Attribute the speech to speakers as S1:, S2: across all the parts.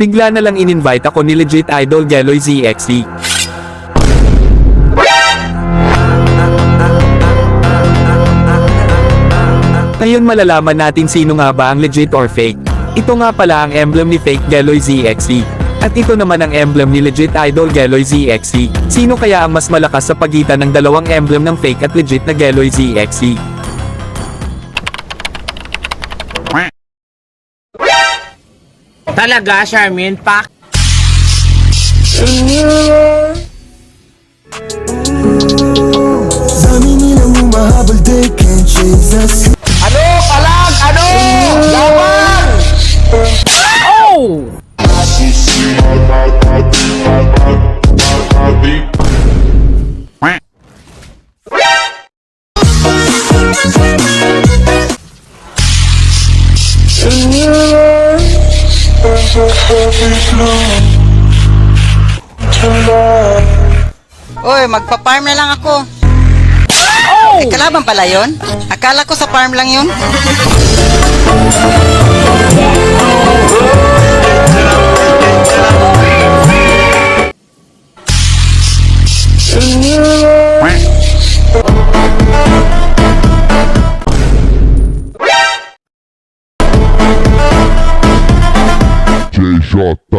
S1: Bigla na lang in-invite ako ni Legit Idol Geloy ZXC. Ngayon malalaman natin sino nga ba ang legit or fake. Ito nga pala ang emblem ni fake Geloy ZXC. At ito naman ang emblem ni legit Idol Geloy ZXC. Sino kaya ang mas malakas sa pagitan ng dalawang emblem ng fake at legit na Geloy ZXC?
S2: Talaga, Charmin? Pak?
S3: Dami nilang humahabol, they can't chase us.
S2: Ano? Palag! Ano? Laban! Oh!
S4: Oy, magpa-farm na lang ako. May kalaban pala yun? Akala ko sa farm lang yun.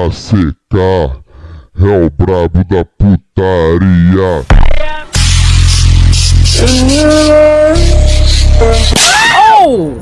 S5: JJCK é o brabo da putaria.
S2: Oh!